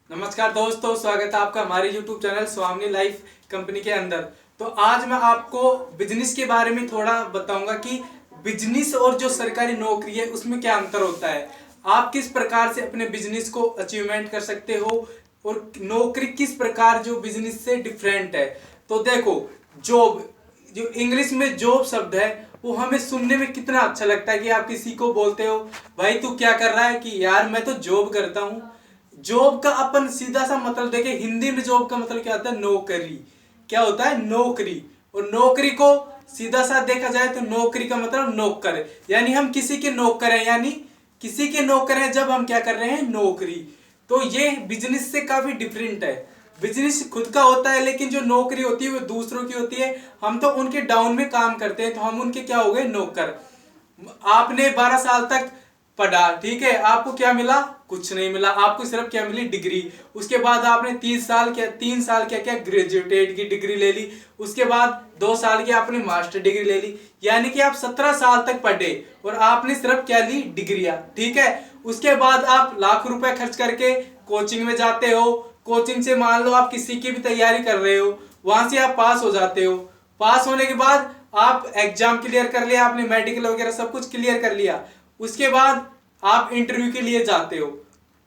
नमस्कार दोस्तों, स्वागत है आपका हमारे YouTube चैनल स्वामी लाइफ कंपनी के अंदर। तो आज मैं आपको बिजनेस के बारे में थोड़ा बताऊंगा कि बिजनेस और जो सरकारी नौकरी है उसमें क्या अंतर होता है। आप किस प्रकार से अपने बिजनेस को अचीवमेंट कर सकते हो और नौकरी किस प्रकार जो बिजनेस से डिफरेंट है। तो देखो, जॉब, जो इंग्लिश में जॉब शब्द है वो हमें सुनने में कितना अच्छा लगता है कि आप किसी को बोलते हो भाई तू क्या कर रहा है, कि यार मैं तो जॉब करता हूँ। जॉब का अपन सीधा सा मतलब देखें, हिंदी में जॉब का मतलब क्या होता है? नौकरी। क्या होता है? नौकरी। और नौकरी को सीधा सा देखा जाए तो नौकरी का मतलब नौकर, यानी हम किसी के नौकर हैं, यानी किसी के नौकर हैं जब हम क्या कर रहे हैं? नौकरी। तो ये बिजनेस से काफी डिफरेंट है। बिजनेस खुद का होता है, लेकिन जो नौकरी होती है वो दूसरों की होती है। हम तो उनके डाउन में काम करते हैं, तो हम उनके क्या हो गए? नौकर। आपने 12 साल तक पढ़ा, ठीक है, आपको क्या मिला? कुछ नहीं मिला। आपको सिर्फ क्या मिली? डिग्री। उसके बाद आपने 3 साल क्या क्या ग्रेजुएटेड की डिग्री ले ली। उसके बाद 2 साल की आपने मास्टर डिग्री ले ली, यानी कि आप 17 साल तक पढ़े और आपने सिर्फ क्या ली? डिग्रियां, ठीक है। उसके बाद आप लाख रुपए खर्च करके कोचिंग में जाते हो। कोचिंग से मान लो आप किसी की भी तैयारी कर रहे हो, वहां से आप पास हो जाते हो। पास होने के बाद आप एग्जाम क्लियर कर लिया, आपने मेडिकल वगैरह सब कुछ क्लियर कर लिया। उसके बाद आप इंटरव्यू के लिए जाते हो।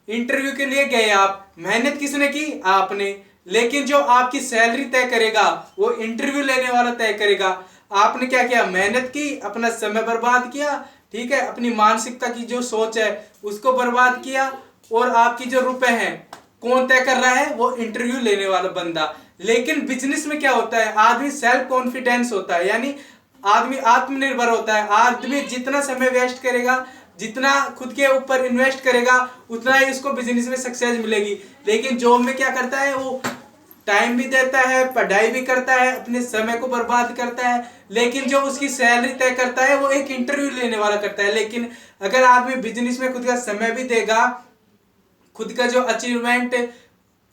इंटरव्यू के लिए गए आप, मेहनत किसने की? आपने। लेकिन जो आपकी सैलरी तय करेगा वो इंटरव्यू लेने वाला तय करेगा। आपने क्या किया? मेहनत की, अपना समय बर्बाद किया, ठीक है, अपनी मानसिकता की जो सोच है उसको बर्बाद किया। और आपकी जो रुपए हैं कौन तय कर रहा है? वो इंटरव्यू लेने वाला बंदा। लेकिन बिजनेस में क्या होता है? आदमी सेल्फ कॉन्फिडेंस होता है, यानी आदमी आत्मनिर्भर होता है। आदमी जितना समय वेस्ट करेगा, जितना खुद के ऊपर इन्वेस्ट करेगा, उतना ही उसको बिजनेस में सक्सेस मिलेगी। लेकिन जॉब में क्या करता है? वो टाइम भी देता है, पढ़ाई भी करता है, अपने समय को बर्बाद करता है, लेकिन जो उसकी सैलरी तय करता है वो एक इंटरव्यू लेने वाला करता है। लेकिन अगर आदमी बिजनेस में खुद का समय भी देगा, खुद का जो अचीवमेंट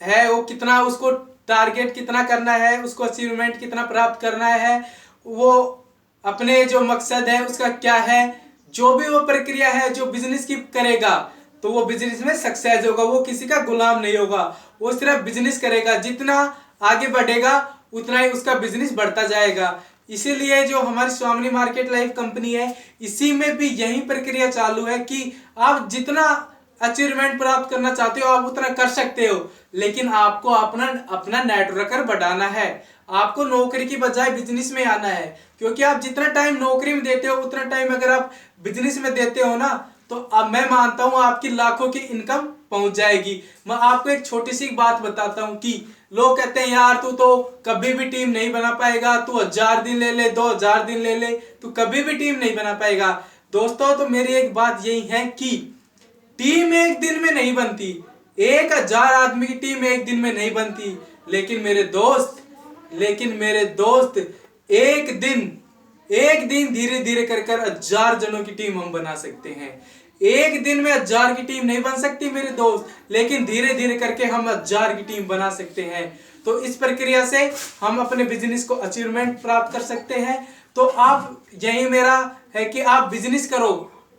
है वो कितना, उसको टारगेट कितना करना है, उसको अचीवमेंट कितना प्राप्त करना है, वो अपने जो मकसद है उसका क्या है, जो भी वो प्रक्रिया है जो बिजनेस की करेगा, तो वो बिजनेस में सक्सेस होगा। वो किसी का गुलाम नहीं होगा, वो सिर्फ बिजनेस करेगा। जितना आगे बढ़ेगा उतना ही उसका बिजनेस बढ़ता जाएगा। इसीलिए जो हमारी स्वामी मार्केट लाइफ कंपनी है, इसी में भी यही प्रक्रिया चालू है कि आप जितना अचीवमेंट प्राप्त करना चाहते हो आप उतना कर सकते हो, लेकिन आपको अपना अपना नेटवर्कर बढ़ाना है। आपको नौकरी की बजाय बिजनेस में आना है, क्योंकि आप जितना टाइम नौकरी में देते हो उतना टाइम अगर आप बिजनेस में देते हो ना, तो अब मैं मानता हूं आपकी लाखों की इनकम पहुंच जाएगी। मैं आपको एक छोटी सी बात बताता हूं कि लोग कहते हैं यार तू तो कभी भी टीम नहीं बना पाएगा, तू 1000 दिन ले ले, 2000 दिन ले ले, तू कभी भी टीम नहीं बना पाएगा। दोस्तों, तो मेरी एक बात यही है कि टीम एक दिन में नहीं बनती, 1000 आदमी की टीम एक दिन में नहीं बनती। लेकिन मेरे दोस्त एक दिन धीरे धीरे कर कर 1000 जनों की टीम हम बना सकते हैं। एक दिन में 1000 की टीम नहीं बन सकती मेरे दोस्त, लेकिन धीरे धीरे करके हम 1000 की टीम बना सकते हैं। तो इस प्रक्रिया से हम अपने बिजनेस को अचीवमेंट प्राप्त कर सकते हैं। तो आप, यही मेरा है कि आप बिजनेस करो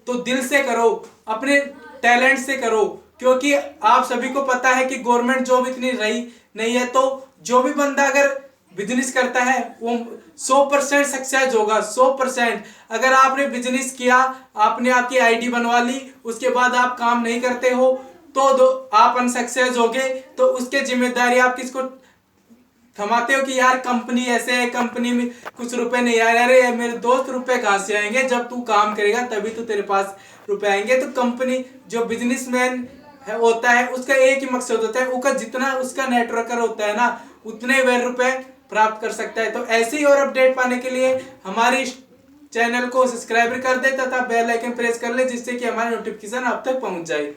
तो दिल से करो, अपने टैलेंट से करो, क्योंकि आप सभी को पता है कि गवर्नमेंट जॉब इतनी रही नहीं है। तो जो भी बंदा अगर बिजनेस करता है वो 100% सक्सेस होगा, 100%। अगर आपने बिजनेस किया, आपने आपकी आईडी बनवा ली, उसके बाद आप काम नहीं करते हो, तो आप अनसक्सेस हो गए, तो उसके जिम्मेदारी आप किसको थमाते हो? कि यार कंपनी ऐसे है, कंपनी में कुछ रुपए नहीं आ रहे। अरे मेरे दोस्त, रुपए कहां से आएंगे? जब तू काम करेगा तभी तो तेरे पास रुपए आएंगे। तो कंपनी, जो बिजनेसमैन होता है उसका एक ही मकसद होता है, उसका जितना उसका नेटवर्कर होता है ना, उतने वह रुपए प्राप्त कर सकता है। तो ऐसे ही और अपडेट पाने के लिए हमारे चैनल को सब्सक्राइब कर दे तथा बेल आइकन प्रेस कर ले, जिससे कि हमारे नोटिफिकेशन आप तक पहुंच जाए।